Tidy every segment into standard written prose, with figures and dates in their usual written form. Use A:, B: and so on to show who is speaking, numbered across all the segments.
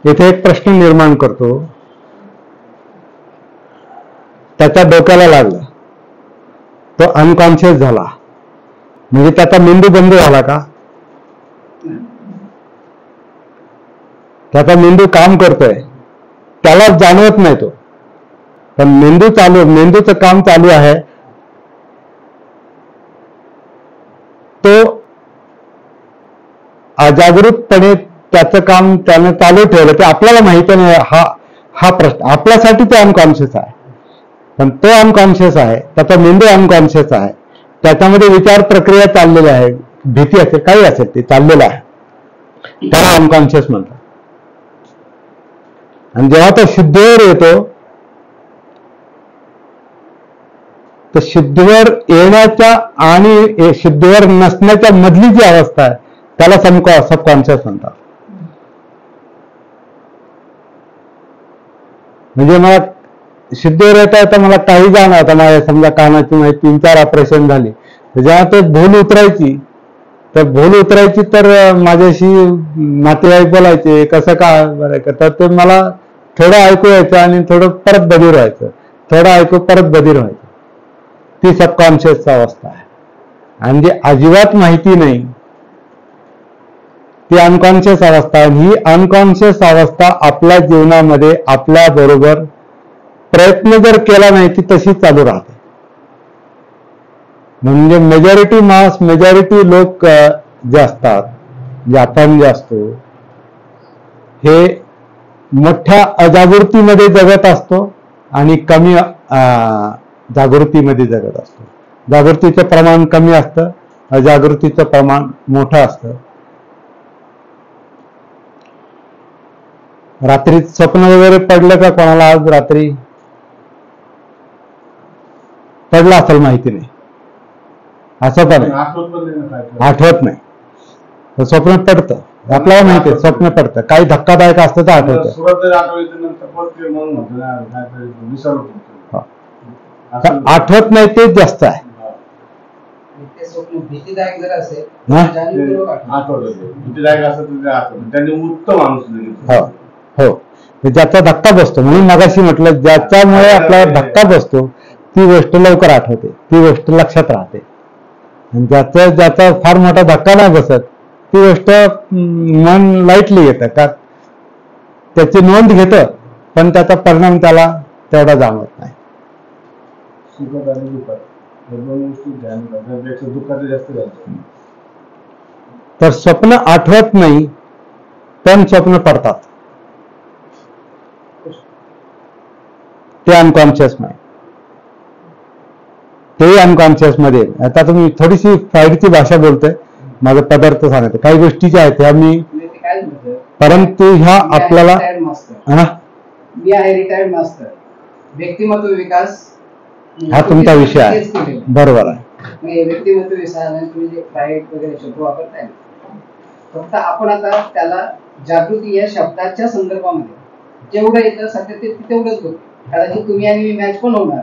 A: इथे एक प्रश्न निर्माण करतो. त्याच्या डोक्याला लागलं, तो अनकॉन्शियस झाला, म्हणजे त्याचा मेंदू बंद झाला का? त्याचा मेंदू काम करतोय, त्याला जाणवत नाही तो, पण मेंदूचं काम चालू आहे. तो अजागृतपणे त्याचं काम त्यानं चालू ठेवलं, ते आपल्याला माहिती नाही. हा प्रश्न आपल्यासाठी ते अनकॉन्शियस आहे, पण तो अनकॉन्शियस आहे, त्याचा मेंदू अनकॉन्शियस आहे, त्याच्यामध्ये विचार प्रक्रिया चाललेली आहे, भीती असेल काही असेल ते चाललेलं आहे, त्याला अनकॉन्शियस म्हणतात. आणि जेव्हा तो शुद्धीवर येतो, तर शुद्धीवर येण्याच्या आणि शुद्धीवर नसण्याच्या मधली जी अवस्था आहे त्याला सबकॉन्शियस म्हणतात. म्हणजे मला शुद्धीवर येता येता मला काही जाणवतं, माझ्या समजा कानाची माहिती 3-4 ऑपरेशन झाली, जेव्हा ते भूल उतरायची तर माझ्याशी नातेवाईक बोलायचे, कसं काय बरं, तर ते मला थोडं ऐकू यायचं आणि थोडं परत बधीर व्हायचं, थोडं ऐकू परत बधीर व्हायचं. ती सबकॉन्शियस अवस्था आहे. आणि जी अजिबात माहिती नाही ती अनकॉन्शियस अवस्था आहे. ही अनकॉन्शियस अवस्था आपल्या जीवनामध्ये आपल्या बरोबर प्रयत्न जर केला नाही ती तशी चालू राहते. म्हणजे मेजॉरिटी लोक जे असतात, जे आपण जे असतो, हे मोठ्या अजागृतीमध्ये जगत असतो आणि कमी जागृतीमध्ये जगत असतो. जागृतीचं प्रमाण कमी असतं, अजागृतीचं प्रमाण मोठं असतं. रात्री स्वप्न वगैरे पडलं का कोणाला? आज रात्री पडलं असेल, माहिती नाही, असं पण आठवत नाही. स्वप्न पडतं, आपल्याला माहिती आहे स्वप्न पडतं, काही धक्कादायक असतं तर आठवतं. आठवत नाही तेच जास्त आहे. हो, ज्याचा धक्का बसतो, म्हणून मगाशी म्हटलं ज्याच्यामुळे आपल्याला धक्का बसतो ती गोष्ट लवकर आठवते, ती गोष्ट लक्षात राहते. ज्याचा फार मोठा धक्का नाही बसत ती गोष्ट मन लाईटली घेतं का, त्याची नोंद घेतं, पण त्याचा परिणाम त्याला तेवढा जाणवत नाही. तर स्वप्न आठवत नाही पण स्वप्न पडतात, ते अनकॉन्शियस नाही, तेही अनकॉन्शियस मध्ये. आता तुम्ही थोडीशी फ्राईडची भाषा बोलतोय, माझा पदार्थ सांगते, काही गोष्टी ज्या आहेत ह्या मी, परंतु ह्या आपल्याला
B: व्यक्तिमत्व विकास
A: हा तुमचा विषय आहे, बरोबर आहे.
B: व्यक्तिमत्व विकास तुम्ही जे फ्राईड वगैरे शब्द वापरताय, फक्त आपण आता त्याला जागृती या शब्दाच्या संदर्भामध्ये जेवढं येतं सध्या ते तेवढंच होतं. कदाचित तुम्ही आणि मी मॅच पण होणार,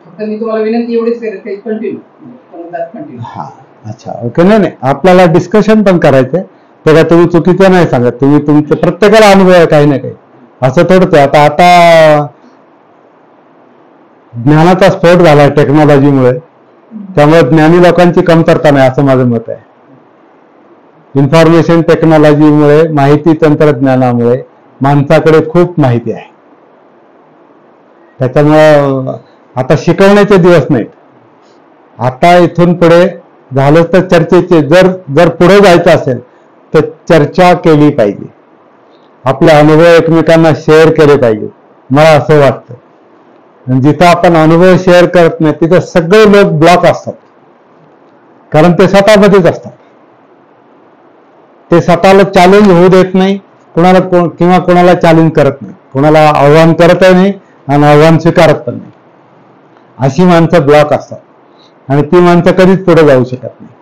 B: फक्त मी तुम्हाला विनंती एवढीच करते, कंटिन्यू.
A: हा, अच्छा, ओके. नाही, आपल्याला डिस्कशन पण करायचंय, तेव्हा तुम्ही चुकीचं नाही सांगत, तुम्ही तुमचं प्रत्येकाला अनुभव आहे काही ना काही, असं थोडंच आहे. आता ज्ञानाचा स्फोट झाला टेक्नॉलॉजीमुळे, त्यामुळे ज्ञानी लोकांची कमतरता नाही असं माझं मत आहे. इन्फॉर्मेशन टेक्नॉलॉजीमुळे, माहिती तंत्रज्ञानामुळे माणसाकडे खूप माहिती आहे. त्याच्यामुळं आता शिकवण्याचे दिवस नाहीत. आता इथून पुढे झालं तर चर्चेचे, जर पुढे जायचं असेल तर चर्चा केली पाहिजे, आपले अनुभव एकमेकांना शेअर केले पाहिजे, मला असं वाटतं. जिथं आपण अनुभव शेअर करत नाही तिथं सगळे लोक ब्लॉक असतात, कारण ते स्वतःमध्येच असतात. ते स्वतःला चॅलेंज होऊ देत नाही कुणाला, किंवा कोणाला चॅलेंज करत नाही, कोणाला आव्हान करतही नाही आणि आव्हान स्वीकारत पण नाही. अशी माणसं ब्लॉक असतात आणि ती माणसं कधीच पुढे जाऊ शकत नाही.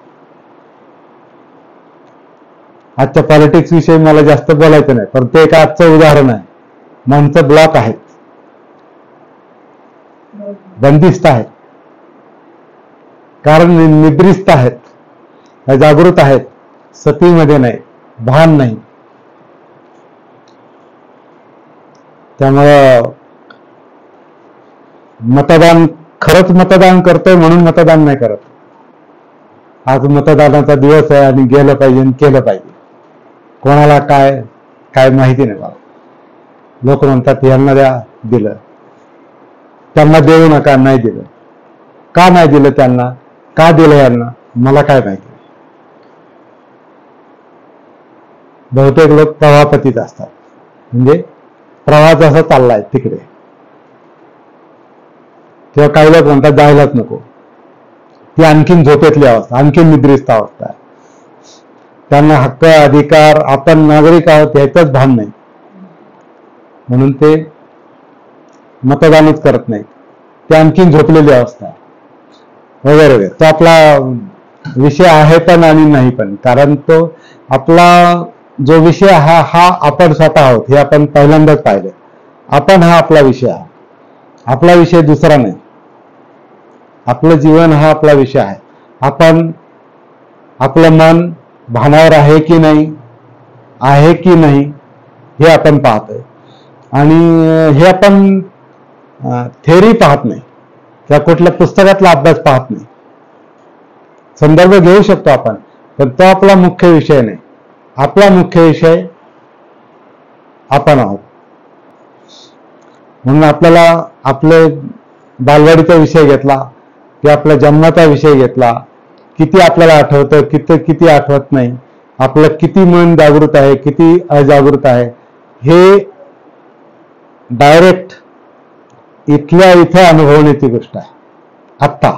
A: आजच्या पॉलिटिक्स विषयी मला जास्त बोलायचं नाही, पण ते एक आजचं उदाहरण आहे. माणसं ब्लॉक आहेत, बंदिस्त आहेत, कारण निद्रिस्त आहेत, जागृत आहेत, सतीमध्ये नाही, भान नाही. त्यामुळं मतदान खरंच मतदान करतोय म्हणून मतदान नाही करत. आज मतदानाचा दिवस आहे आणि गेलं पाहिजे आणि केलं पाहिजे. कोणाला काय काय माहिती नाही मला. लोक म्हणतात यांना द्या, दिलं. त्यांना देऊ नका, नाही दिलं. का नाही दिलं त्यांना, का दिलं यांना, मला काय माहिती. बहुतेक लोक प्रवाहपतीत असतात, म्हणजे प्रवाह जसा चाललाय तिकडे. तेव्हा काही लोक म्हणतात जायलाच नको. ती आणखीन झोपेतली अवस्था, आणखीन निद्रिस्त अवस्था आहे. त्यांना हक्क अधिकार, आपण नागरिक आहोत याचंच भान नाही, म्हणून ते मतदानच करत नाहीत. ते आणखीन झोपलेली अवस्था आहे वगैरे वगैरे. तो आपला विषय आहे पण आणि नाही पण, कारण तो आपला जो विषय हा आपण स्वतः आहोत हे आपण पहिल्यांदाच पाहिलं. आपण हा आपला विषय आहे, आपला विषय दुसरा नाही. आपलं जीवन हा आपला विषय आहे. आपण आपलं मन भानावर आहे की नाही हे आपण पाहतोय. आणि हे आपण थेअरी पाहत नाही किंवा कुठल्या पुस्तकातला अभ्यास पाहत नाही. संदर्भ घेऊ शकतो आपण, पण तो आपला मुख्य विषय नाही. आपला मुख्य विषय आपण आहोत. म्हणून आपल्याला आपले बालवाडीचा विषय घेतला की आपला जन्माचा विषय घेतला, किती आपल्याला आठवतं, किती आठवत नाही, आपलं किती मन जागृत आहे, किती अजागृत आहे, हे डायरेक्ट इथल्या इथं अनुभवण्याची गोष्ट आहे. आत्ता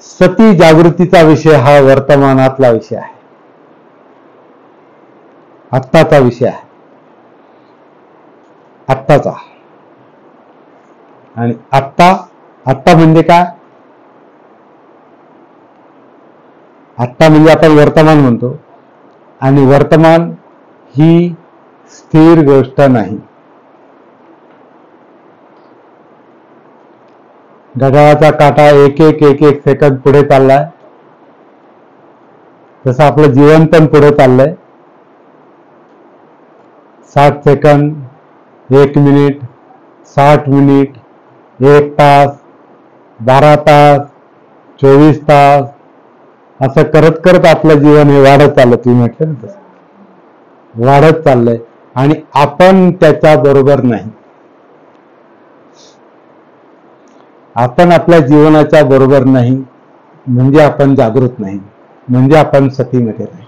A: सती जागृतीचा विषय हा वर्तमानातला विषय आहे, आत्ताचा विषय आहे, आत्ताचा. आणि आत्ता म्हणजे काय? आत्ता म्हणजे आपण वर्तमान म्हणतो, आणि वर्तमान ही स्थिर गोष्ट नाही. घड्याळाचा काटा एक एक सेकंद पुढे चाललाय, तसं आपलं जीवन पण पुढे चाललंय. 60 सेकंद, 1 मिनिट, 60 मिनिट, 1 तास, 12 तास, 24 तास, असं करत करत आपलं जीवन हे वाढत चाललं. तुम्ही म्हटलं ना तसं वाढत चाललंय, आणि आपण त्याच्या बरोबर नाही. आपण आपल्या जीवनाच्या बरोबर नाही म्हणजे आपण जागृत नाही, म्हणजे आपण सतीमध्ये नाही.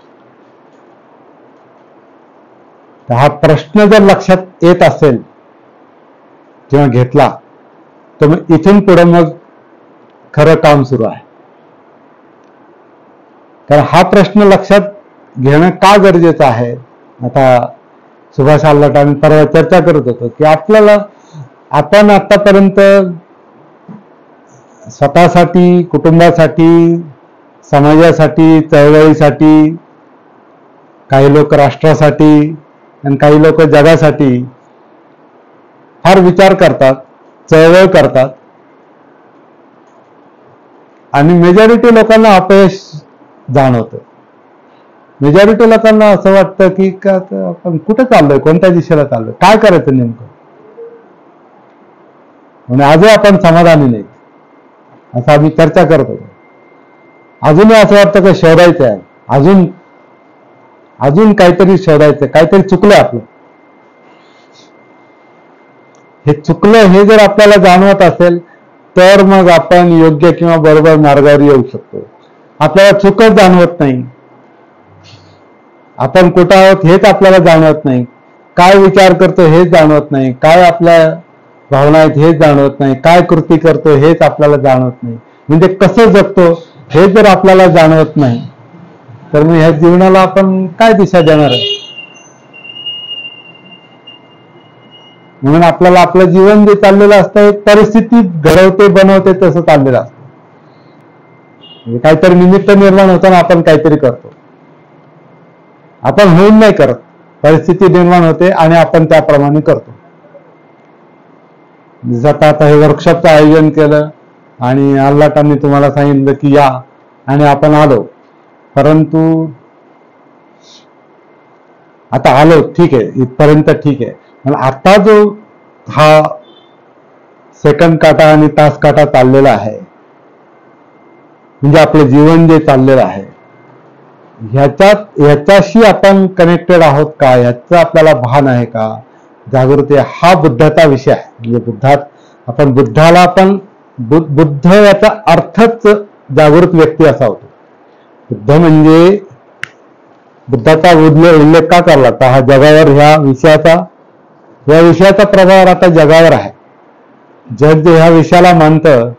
A: तर हा प्रश्न जर लक्षात येत असेल किंवा घेतला, तर मग इथून पुढे मग खरं काम सुरू आहे. कारण हा प्रश्न लक्षात घेणं का गरजेचं आहे? आता सुभाष आल्हाट आम्ही परवा चर्चा करत होतो की आपण आतापर्यंत स्वतःसाठी, कुटुंबासाठी, समाजासाठी, चळवळीसाठी, काही लोक राष्ट्रासाठी आणि काही लोक जगासाठी फार विचार करतात, चळवळ करतात, आणि मेजॉरिटी लोकांना अपयश जाणवतं. मेजॉरिटी लोकांना असं वाटतं की आपण कुठे चाललोय, कोणत्या दिशेला चाललोय, काय करायचं नेमकं. म्हणजे आजही आपण समाधानी नाही, असं आम्ही चर्चा करत होतो. अजूनही असं वाटतं की शोधायचं आहे, अजून काहीतरी शोधायचं, काहीतरी चुकलंय आपलं. हे चुकलं हे जर आपल्याला जाणवत असेल तर मग आपण योग्य किंवा बरोबर मार्गावर येऊ शकतो. आपल्याला चुकच जाणवत नाही, आपण कुठं आहोत हेच आपल्याला जाणवत नाही, काय विचार करतो हेच जाणवत नाही, काय आपल्या भावना आहेत हेच जाणवत नाही, काय कृती करतो हेच आपल्याला जाणवत नाही, म्हणजे कसं जगतो हे जर आपल्याला जाणवत नाही, तर मग ह्या जीवनाला आपण काय दिशा देणार आहे? म्हणून आपल्याला आपलं जीवन जे चाललेलं असतं परिस्थिती घडवते बनवते तसं चाललेलं असतं. म्हणजे काहीतरी निमित्त निर्माण होताना आपण काहीतरी करतो, आपण होऊन नाही करत, परिस्थिती निर्माण होते आणि आपण त्याप्रमाणे करतो. जसं आता हे वर्कशॉपचं आयोजन केलं आणि आल्हाटांनी तुम्हाला सांगितलं की या, आणि आपण आलो, परंतु आता आलो, ठीक आहे, इथपर्यंत ठीक आहे. पण आता जो हा सेकंद काटा आणि तास काटा चाललेला आहे, म्हणजे आपलं जीवन जे चाललेलं आहे, ह्याच्याशी आपण कनेक्टेड आहोत का, ह्याचं आपल्याला भान आहे का, जागृती, हा बुद्धाचा विषय आहे. म्हणजे आपण बुद्धाला आपण बुद्ध याचा अर्थच जागृत व्यक्ती असा होतो. बुद्ध म्हणजे बुद्धाचा उल्लेख का करला तर हा जगावर ह्या विषयाचा प्रभाव आता जगावर आहे. जग जे ह्या विषयाला मानतं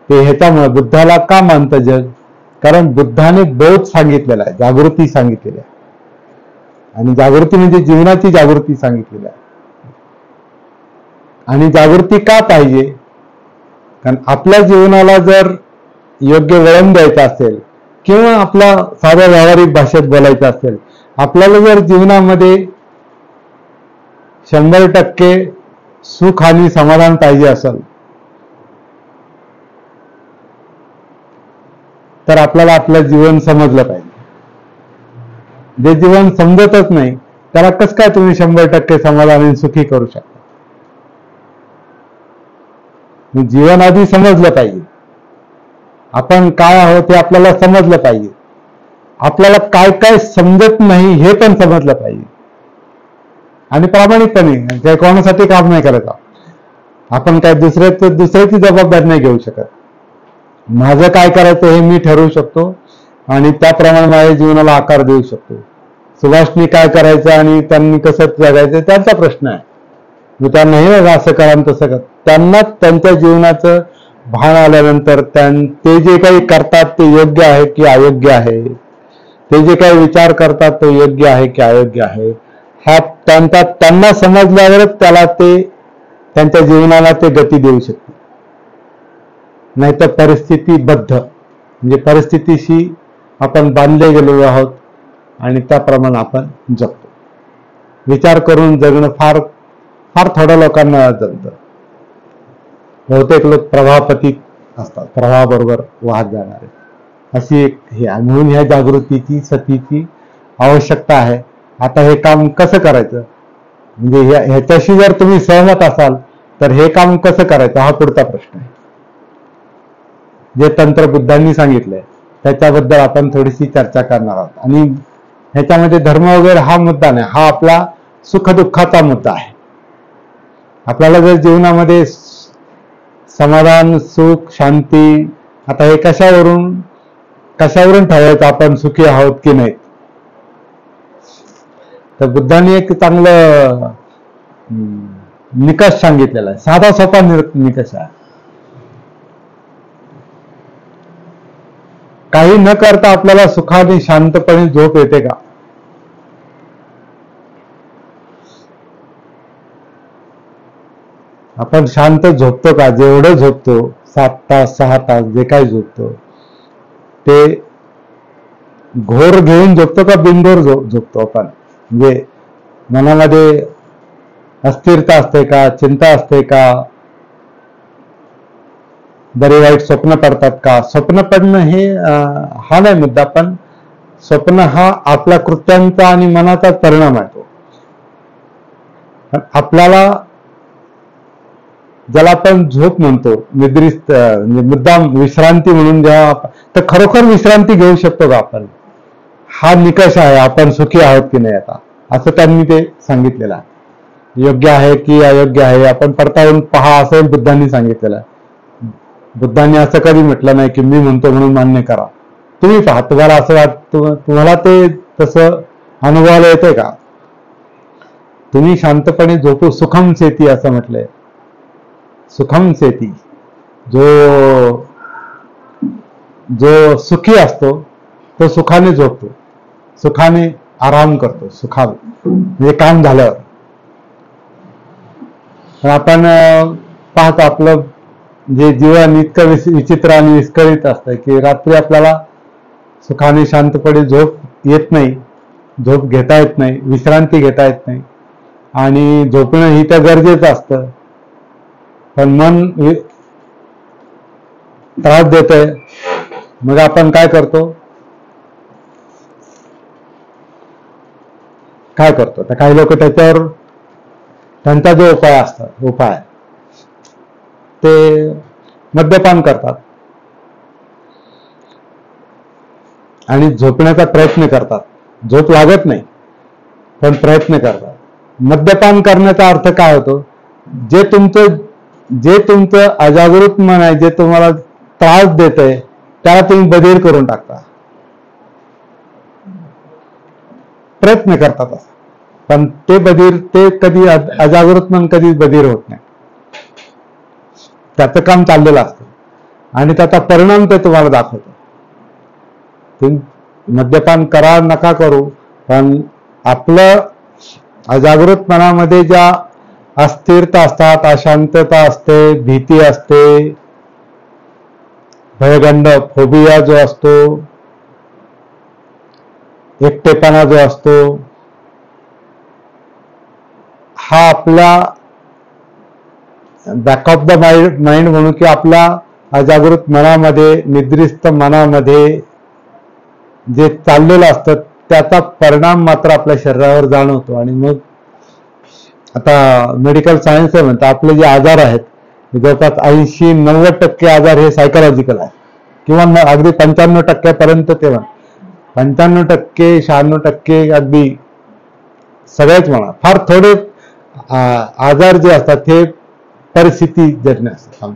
A: ते ह्याच्यामुळे बुद्धाला का मानतं जग, कारण बुद्धाने बोध सांगितलेला आहे, जागृती सांगितलेली आहे. आणि जागृती म्हणजे जीवनाची जागृती सांगितलेली आहे. आणि जागृती का पाहिजे, कारण आपल्या जीवनाला जर योग्य वळण द्यायचं असेल किंवा आपल्या साध्या व्यावहारिक भाषेत बोलायचं असेल, आपल्याला जर जीवनामध्ये 100% सुख आणि समाधान पाहिजे असेल तर आपल्याला आपलं जीवन समजलं पाहिजे. जे जीवन समजतच नाही त्याला कसं काय तुम्ही 100% समाधानी सुखी करू शकता. जीवन आधी समजलं पाहिजे, आपण काय आहोत हे आपल्याला समजलं पाहिजे, आपल्याला काय काय समजत नाही हे पण समजलं पाहिजे. आणि प्रामाणिकपणे काय कोणासाठी काम नाही करायचं. आपण काय दुसऱ्याची जबाबदारी नाही घेऊ शकत. माझं काय करायचं हे मी ठरवू शकतो आणि त्याप्रमाणे माझ्या जीवनाला आकार देऊ शकतो. सुभाषनी काय करायचं आणि त्यांनी कसं जगायचं त्यांचा प्रश्न आहे. मी त्यांना हे असं करा आणि तसं करा, त्यांना त्यांच्या जीवनाचं भान आल्यानंतर ते जे काही करतात ते योग्य आहे की अयोग्य आहे, ते जे काही विचार करतात तो योग्य आहे की अयोग्य आहे, हा त्यांना समजल्यावरच त्याला ते त्यांच्या जीवनाला ते गती देऊ शकते. नाहीतर परिस्थितीबद्ध म्हणजे परिस्थितीशी आपण बांधले गेलेलो आहोत आणि त्याप्रमाणे आपण जगतो. विचार करून जगणं फार फार थोड्या लोकांना जमतं. बहुतेक लोक प्रवाहपती असतात, प्रवाहाबरोबर वाहत जाणारे, अशी एक हे. म्हणून ह्या जागृतीची सतीची आवश्यकता आहे. आता हे काम कसं करायचं, म्हणजे ह्याच्याशी जर तुम्ही सहमत असाल तर हे काम कसं करायचं हा पुढचा प्रश्न आहे. जे तंत्र बुद्धांनी सांगितलंय त्याच्याबद्दल आपण थोडीशी चर्चा करणार आहोत. आणि ह्याच्यामध्ये धर्म वगैरे हा मुद्दा नाही, हा आपला सुखदुःखाचा मुद्दा आहे. आपल्याला जर जीवनामध्ये समाधान, सुख, शांती, आता हे कशावरून ठरवायचं आपण सुखी आहोत की नाही. तर बुद्धांनी एक चांगलं निकष सांगितलेला आहे, साधा सोपा निकष आहे. काही न करता आपल्याला सुखाने शांतपणे झोप येते का? आपण शांत झोपतो का? जेवढं झोपतो 7 तास 6 तास जे काही झोपतो ते घोर घेऊन झोपतो का बिनघोर झोपतो आपण? म्हणजे मनामध्ये अस्थिरता असते का, चिंता असते का, बरे वाईट स्वप्न पडतात का? स्वप्न पडणं हे हा नाही मुद्दा, पण स्वप्न हा आपल्या कृत्यांचा आणि मनाचाच परिणाम आहे. तो आपल्याला ज्याला आपण झोप म्हणतो, निद्रिस्त मुद्दाम विश्रांती म्हणून जेव्हा, तर खरोखर विश्रांती घेऊ शकतो का आपण? हा निकष आहे आपण सुखी आहोत की नाही आता, असं त्यांनी ते सांगितलेलं आहे. योग्य आहे की अयोग्य आहे आपण पडताळून पहा असं बुद्धांनी सांगितलेलं आहे. बुद्धांनी असं कधी म्हटलं नाही की मी म्हणतो म्हणून मान्य करा. तुम्ही पहा, तुम्हाला असं वाटतं, तुम्हाला ते तसं अनुभवाला येतंय का? तुम्ही शांतपणे झोपू, सुखम सेती असं म्हटलंय. सुखम सेती, जो सुखी असतो तो सुखाने झोपतो, सुखाने आराम करतो, सुखाने म्हणजे काम झाल्यावर. आपण पाहतो आपलं जे जीवन इतकं विचित्र आणि विस्कळीत असतं की रात्री आपल्याला सुखाने शांतपणे झोप येत नाही, झोप घेता येत नाही, विश्रांती घेता येत नाही. आणि झोपणं ही तर गरजेचं असतं, पण मन त्रास देतंय. मग आपण काय करतो? काय करतो? तर काही लोक त्याच्यावर त्यांचा जो उपाय ते मद्यपान करतात आणि झोपण्याचा प्रयत्न करतात. झोप लागत नाही पण प्रयत्न करतात. मद्यपान करण्याचा अर्थ काय होतो? जे तुमचं अजागृत मन आहे, जे तुम्हाला त्रास देत आहे, त्याला तुम्ही बधीर करून टाकता. प्रयत्न करतात असं, पण ते कधी अजागृत मन कधीच बधीर होत नाही. त्याचं काम चाललेलं असतं आणि त्याचा परिणाम ते तुम्हाला दाखवतो. तुम्ही मद्यपान करा नका करू, पण आपलं अजागृत मनामध्ये ज्या अस्थिरता असतात, अशांतता असते, भीती असते, भयगंड फोबिया जो असतो, एकटेपणा जो असतो, हा आपला बॅक ऑफ द माइंड म्हणून की आपल्या अजागृत मनामध्ये, निद्रिस्त मनामध्ये जे चाललेलं असतं त्याचा परिणाम मात्र आपल्या शरीरावर जाणवतो. आणि मग आता मेडिकल सायन्स म्हणतात आपले जे आजार आहेत जवळपास 80-90% आजार हे सायकोलॉजिकल आहे, किंवा अगदी 95% तेव्हा 95%, 96% अगदी सगळेच म्हणा. फार थोडे आजार जे असतात हे परिस्थिती जन्य असतात,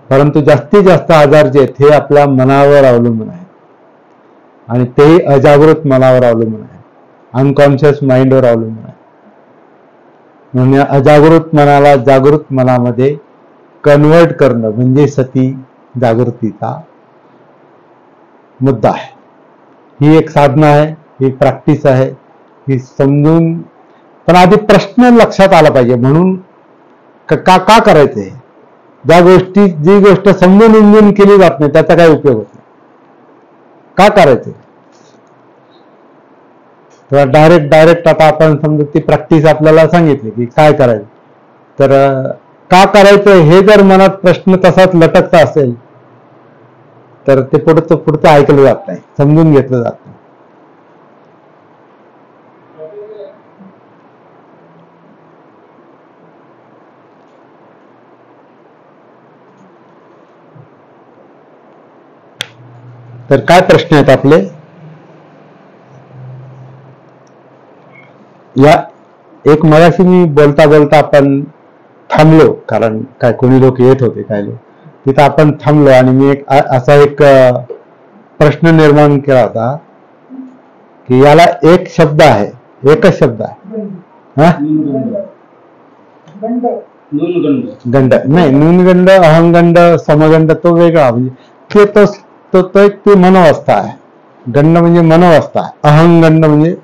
A: परंतु जास्तीत जास्त आजार जे आहेत हे आपल्या मनावर अवलंबून आहे आणि तेही अजागृत मनावर अवलंबून आहे, अनकॉन्शियस माइंडवर अवलंबून आहे. म्हणजे अजागृत मनाला जागृत मनामध्ये कन्वर्ट करणं म्हणजे सती जागृतीचा मुद्दा आहे. ही एक साधना आहे, ही प्रॅक्टिस आहे, ही समजून. पण आधी प्रश्न लक्षात आला पाहिजे, म्हणून का करायचंय? जी गोष्ट समजून उमजून केली जात नाही त्याचा काय उपयोग होत नाही. का करायचंय? तर डायरेक्ट आता आपण समजा ती प्रॅक्टिस आपल्याला सांगितली की काय करायचं, तर का करायचं हे जर मनात प्रश्न तसाच लटकता असेल तर ते पुढचं ऐकलं जात नाही, समजून घेतलं जात नाही. तर काय प्रश्न आहेत आपले? या एक मगाशी मी बोलता आपण थांबलो, कारण काय कोणी लोक येत होते, काय लोक तिथं आपण थांबलो आणि मी असा एक प्रश्न निर्माण केला होता की याला एकच शब्द आहे, गंड नाही, न्यूनगंड, अहंगंड, समगंड तो वेगळा. म्हणजे ती मनोवस्था आहे. गंड म्हणजे मनोवस्था आहे, अहंगंड म्हणजे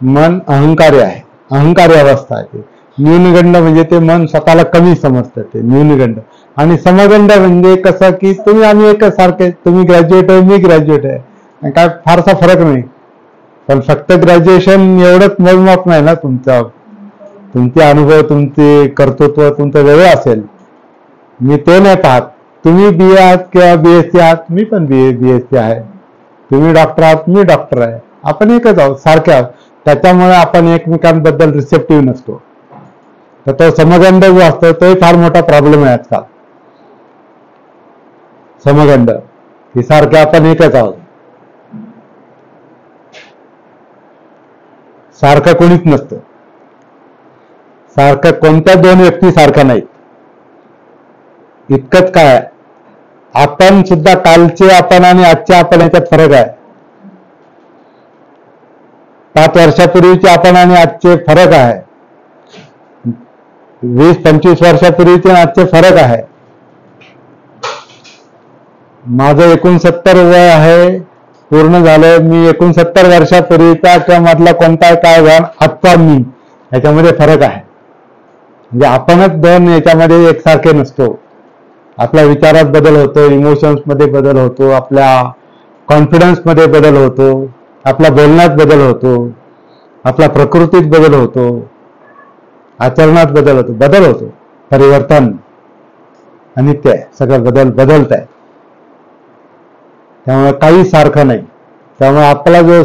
A: मन अहंकारी आहे, अहंकारी अवस्था आहे. ते न्यूनगंड म्हणजे ते मन स्वतःला कमी समजतं, ते न्यूनगंड. आणि समगंड म्हणजे कसं की तुम्ही आम्ही एकच सारखे, तुम्ही ग्रॅज्युएट आहे, मी ग्रॅज्युएट आहे, काय फारसा फरक नाही. पण फक्त ग्रॅज्युएशन एवढंच मोजमाप नाही ना तुमचे अनुभव, तुमचे कर्तृत्व तुमचं वेगळं असेल. मी ते नाही पाहत. तुम्ही BA आहात किंवा BSc आहात, मी पण BSc आहे. तुम्ही डॉक्टर आहात, मी डॉक्टर आहे, आपण एकच आहोत, सारखे आहोत. त्याच्यामुळे आपण एकमेकांबद्दल रिसेप्टिव्ह नसतो. तर तो समगंड जो असतो तोही फार मोठा प्रॉब्लेम आहे आजकाल. समगंड ही सारखे आपण एकच आहोत, सारखं कोणीच नसतं. सारखं कोणत्या दोन व्यक्ती सारख्या नाहीत. इतकंच काय, आपण सुद्धा कालचे आपण आणि आजचे आपण याच्यात फरक आहे. 5 वर्षापूर्वीचे आपण आणि आजचे फरक आहे. 20-25 वर्षापूर्वीचे आजचे फरक आहे. माझं 69 वय आहे, पूर्ण झालं. मी 69 वर्षापूर्वीचा किंवा मधला कोणता काय घाण आजचा मी, याच्यामध्ये फरक आहे. म्हणजे आपणच दोन याच्यामध्ये एकसारखे नसतो. आपल्या विचारात बदल होतो, इमोशन्स मध्ये बदल होतो, आपल्या कॉन्फिडन्स मध्ये बदल होतो, आपल्या बोलण्यात बदल होतो, आपल्या प्रकृतीत बदल होतो, आचरणात बदल होतो. परिवर्तन अनित्य आहे, सगळं बदलत आहे. त्यामुळे काही सारखं नाही. त्यामुळे आपला जो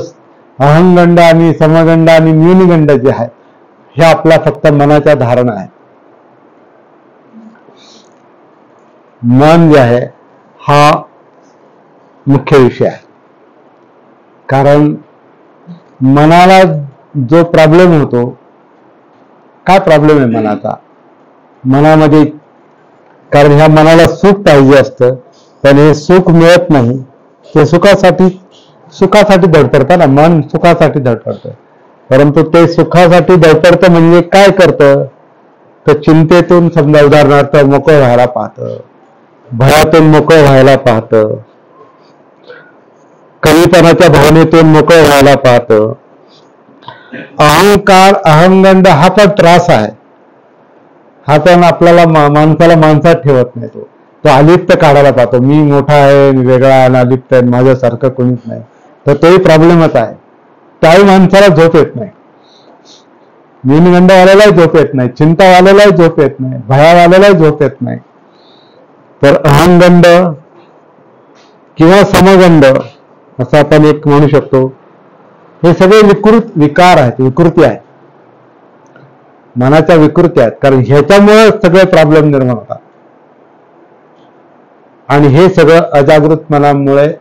A: अहंगंड आणि समगंड आणि न्यूनगंड जे आहे हे आपल्या फक्त मनाच्या धारणा आहे. मन जे आहे हा मुख्य विषय आहे. कारण मनाला जो प्रॉब्लेम होतो, काय प्रॉब्लेम आहे मनाचा? मनामध्ये, कारण ह्या मनाला सुख पाहिजे असतं, पण हे सुख मिळत नाही. ते सुखासाठी धडपडतं ना, मन सुखासाठी धडपडतं. परंतु ते सुखासाठी धडपडतं म्हणजे काय करतं? तर चिंतेतून समजा उदाहरणार्थ मोकळं व्हायला पाहतं, भयातून मोकळं व्हायला पाहतं, कमीपणाच्या भावनेतून मोकळं व्हायला पाहतं. अहंकार, अहंगंड हा पण त्रास आहे. हा पण आपल्याला माणसाला माणसात ठेवत नाही. तो अलिप्त काढायला पाहतो. मी मोठा आहे, मी वेगळा आहे, अलिप्त आहे, माझ्यासारखं कोणीच नाही. तर तोही प्रॉब्लेमच आहे. त्याही माणसाला झोप येत नाही. न्यूनगंडवाल्यालाही झोप येत नाही, चिंतावाल्यालाही झोप येत नाही, भयावाल्यालाही झोप येत नाही. तर अहंगंड किंवा समगंड असं आपण एक म्हणू शकतो. हे सगळे विकार आहेत, विकृती आहेत, मनाच्या विकृती आहेत. कारण ह्याच्यामुळे सगळे प्रॉब्लेम निर्माण होतात. आणि हे सगळं अजागृत मनामुळे,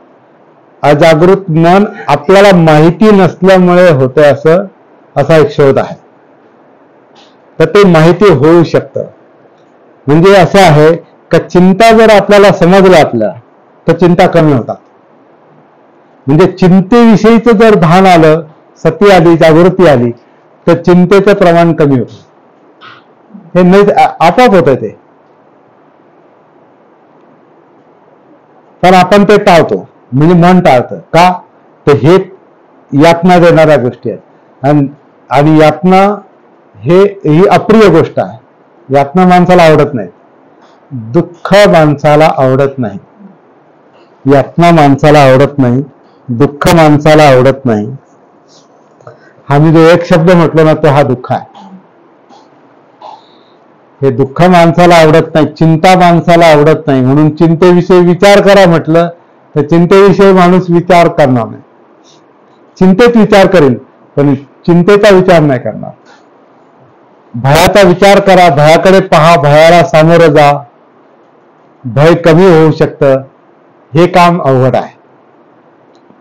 A: अजागृत मन आपल्याला माहिती नसल्यामुळे होतं असा एक शोध आहे. तर ते माहिती होऊ शकतं. म्हणजे असं आहे का चिंता जर आपल्याला समजलं आपल्या, तर चिंता कमी होतात. म्हणजे चिंतेविषयीचं जर भान आलं, सती आली, जागृती आली, तर चिंतेचं प्रमाण कमी होतं. हे नाही आपोआप होतं ते. पण आपण ते टाळतो, म्हणजे मन टाळतं का? तर हे यातना देणाऱ्या गोष्टी आहेत. आणि यातना ही अप्रिय गोष्ट आहे. यातना माणसाला आवडत नाही. दुःख माणसाला आवडत नाही. यातना माणसाला आवडत नाही, दुःख माणसाला आवडत नाही. हा मी जो एक शब्द म्हटलो ना, तो हा दुःख आहे. हे दुःख माणसाला आवडत नाही, चिंता माणसाला आवडत नाही. म्हणून चिंतेविषयी विचार करा म्हटलं तर चिंतेविषयी माणूस विचार करणार नाही. चिंतेत विचार करेल, पण चिंतेचा विचार नाही करणार. भयाचा विचार करा, भयाकडे पहा, भयाला सामोरं जा, भय कमी होऊ शकतं. हे काम अवघड आहे,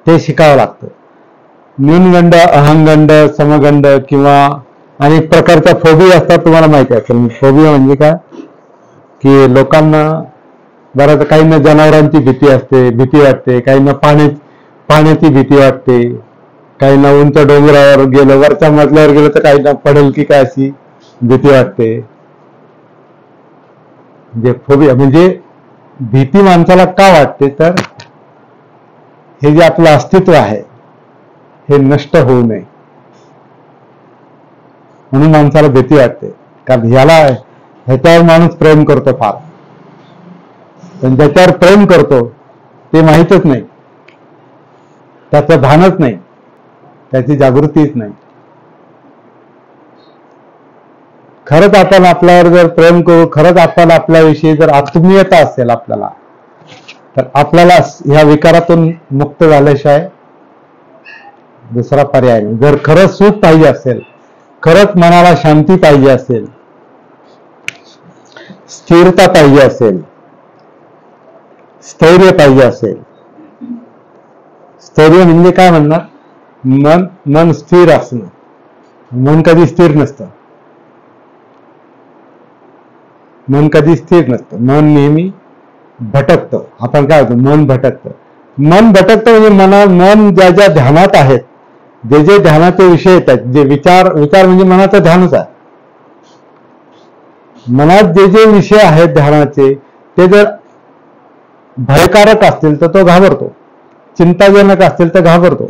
A: ते शिकावं लागतं. न्यूनगंड, अहंगंड, समगंड किंवा अनेक प्रकारच्या फोबिया असतात, तुम्हाला माहिती असेल. फोबिया म्हणजे काय? की लोकांना बऱ्याच, काहींना जनावरांची भीती असते, भीती वाटते, काहींना पाण्याची भीती वाटते, काहींना उंच डोंगरावर गेलं, वरच्या मजल्यावर गेलं तर काहींना पडेल की काय अशी भीती वाटते. म्हणजे फोबिया म्हणजे भीती माणसाला का वाटते? तर हे जे आपलं अस्तित्व आहे हे नष्ट होऊ नये म्हणून माणसाला भीती वाटते. कारण ह्याच्यावर माणूस प्रेम करतो फार, पण ज्याच्यावर प्रेम करतो ते माहीतच नाही, त्याचं भानच नाही, त्याची जागृतीच नाही. खरंच आपण आपल्यावर जर प्रेम करू, खरंच आपण आपल्याविषयी जर आत्मीयता असेल आपल्याला, तर आपल्याला ह्या विकारातून मुक्त झाल्याशिवाय दुसरा पर्याय नाही. जर खरंच सुख पाहिजे असेल, खरंच मनाला शांती पाहिजे असेल, स्थिरता पाहिजे असेल, स्थैर्य पाहिजे असेल. स्थैर्य म्हणजे काय म्हणणार? मन स्थिर असणं. मन कधी स्थिर नसतं. मन कधी स्थिर नसतं. मन नेहमी भटकतं. आपण काय होतं? मन भटकतं. मन भटकतं म्हणजे मन ज्या ज्या ध्यानात आहेत, जे जे ध्यानाचे विषय येतात, जे विचार म्हणजे मनाचं ध्यानच आहे. मनात जे जे विषय आहेत ध्यानाचे, ते जर भयकारक असतील तर तो घाबरतो, चिंताजनक असतील तर घाबरतो.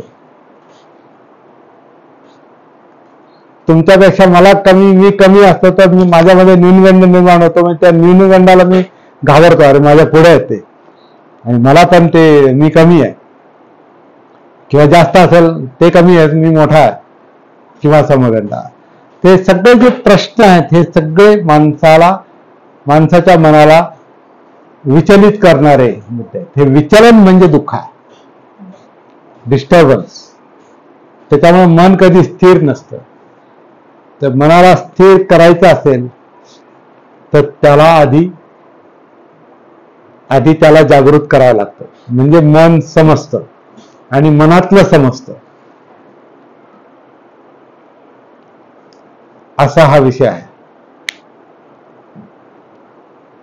A: तुमच्यापेक्षा मी कमी असतो तर माझ्यामध्ये न्यूनगंड निर्माण होतो. म्हणजे त्या न्यूनगंडाला मी घाबरतो, अरे माझ्या पुढे आहे ते, आणि मला पण ते मी कमी आहे. किंवा जास्त असेल ते कमी आहे, मी मोठा आहे किंवा समगंडा. ते सगळे जे प्रश्न आहेत हे सगळे माणसाच्या मनाला विचलित करणारे मुद्दे. हे विचलन म्हणजे दुःख आहे, डिस्टर्बन्स. त्याच्यामुळे मन कधी स्थिर नसतं. तर मनाला स्थिर करायचं असेल तर त्याला आधी त्याला जागृत करावं लागतं. म्हणजे मन समजतं आणि मनातलं समजतं, असा हा विषय आहे.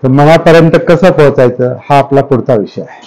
A: तर मनापर्यंत कसं पोहोचायचं हा आपला पुढचा विषय आहे.